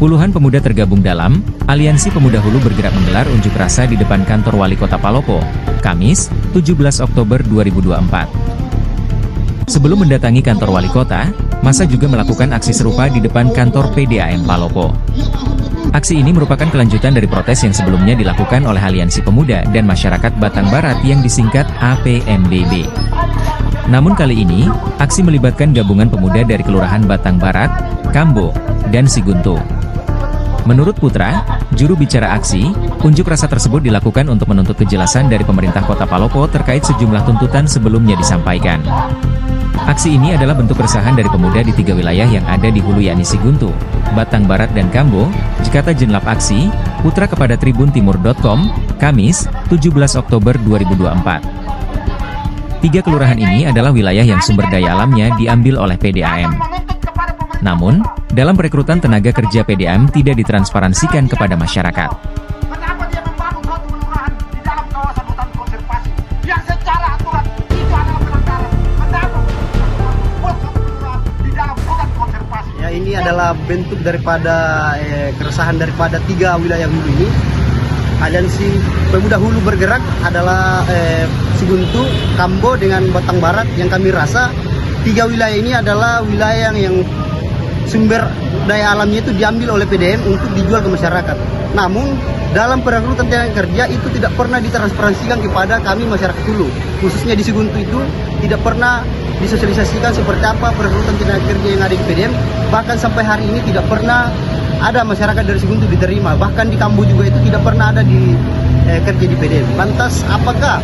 Puluhan pemuda tergabung dalam Aliansi Pemuda Hulu bergerak menggelar unjuk rasa di depan kantor Wali Kota Palopo, Kamis, 17 Oktober 2024. Sebelum mendatangi kantor Wali Kota, massa juga melakukan aksi serupa di depan kantor PDAM Palopo. Aksi ini merupakan kelanjutan dari protes yang sebelumnya dilakukan oleh Aliansi Pemuda dan Masyarakat Batang Barat yang disingkat APMBB. Namun kali ini, aksi melibatkan gabungan pemuda dari Kelurahan Batang Barat, Kambo, dan Sigunto. Menurut Putra, juru bicara aksi, unjuk rasa tersebut dilakukan untuk menuntut kejelasan dari pemerintah Kota Palopo terkait sejumlah tuntutan sebelumnya disampaikan. Aksi ini adalah bentuk keresahan dari pemuda di 3 wilayah yang ada di hulu yakni Sigunto, Batang Barat dan Kambo. Jikata jenlap aksi, Putra kepada tribuntimur.com, Kamis, 17 Oktober 2024. 3 kelurahan ini adalah wilayah yang sumber daya alamnya diambil oleh PDAM. Namun, dalam perekrutan tenaga kerja PDAM tidak ditransparansikan kepada masyarakat. Kenapa dia membangun suatu kelurahan di dalam kawasan hutan konservasi yang secara aturan itu adalah pelanggaran? Kenapa membuat suatu kelurahan di dalam hutan konservasi? Ya, ini adalah bentuk daripada keresahan daripada 3 wilayah hulu ini. Aliansi Pemuda Hulu bergerak adalah Sigunto, Kambo dengan Batang Barat, yang kami rasa 3 wilayah ini adalah wilayah yang sumber daya alamnya itu diambil oleh PDAM untuk dijual ke masyarakat. Namun dalam perekrutan tenaga kerja itu tidak pernah ditransparansikan kepada kami masyarakat Hulu. Khususnya di Sigunto itu tidak pernah disosialisasikan seperti apa perekrutan tenaga kerja yang ada di PDAM. Bahkan sampai hari ini tidak pernah ada masyarakat dari Sigunto diterima. Bahkan di Kambo juga itu tidak pernah ada di kerja di PDAM. Lantas apakah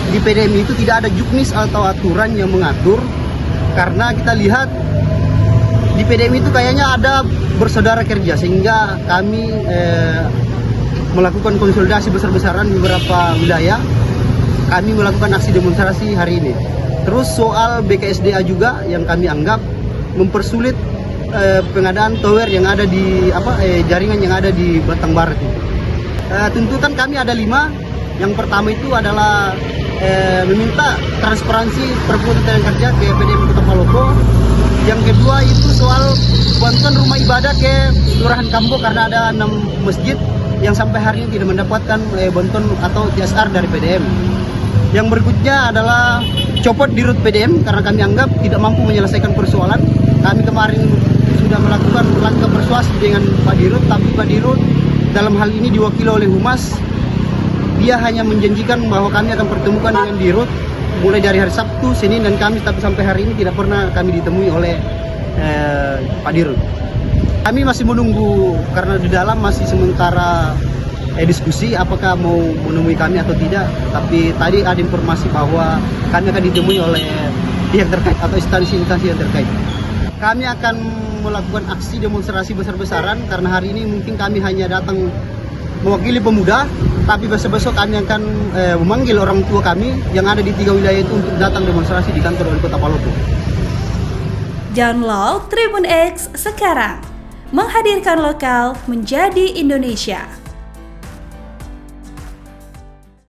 di PDAM itu tidak ada juknis atau aturan yang mengatur? Karena kita lihat di PDAM itu kayaknya ada bersaudara kerja, sehingga kami melakukan konsolidasi besar-besaran di beberapa wilayah. Kami melakukan aksi demonstrasi hari ini. Terus soal BKSDA juga yang kami anggap mempersulit pengadaan tower yang ada di jaringan yang ada di Batang Barat. Tuntutan kami ada 5. Yang pertama itu adalah meminta transparansi perekrutan tenaga kerja ke PDAM Kota Palopo. Yang kedua itu soal bantuan rumah ibadah ke Kelurahan Kambo karena ada 6 masjid yang sampai hari ini tidak mendapatkan bantuan atau CSR dari PDAM. Yang berikutnya adalah copot dirut PDAM karena kami anggap tidak mampu menyelesaikan persoalan. Kami kemarin sudah melakukan langkah persuasi dengan Pak Dirut, tapi Pak Dirut dalam hal ini diwakili oleh Humas. Dia hanya menjanjikan bahwa kami akan pertemukan dengan Dirut mulai dari hari Sabtu, Senin, dan Kamis, tapi sampai hari ini tidak pernah kami ditemui oleh Pak Dirut. Kami masih menunggu karena di dalam masih sementara diskusi apakah mau menemui kami atau tidak. Tapi tadi ada informasi bahwa kami akan ditemui oleh pihak terkait atau instansi-instansi yang terkait. Kami akan melakukan aksi demonstrasi besar-besaran karena hari ini mungkin kami hanya datang mewakili pemuda, tapi besok-besok kami akan memanggil orang tua kami yang ada di 3 wilayah itu untuk datang demonstrasi di kantor Wali Kota Palopo. Download Tribun X sekarang, menghadirkan lokal menjadi Indonesia.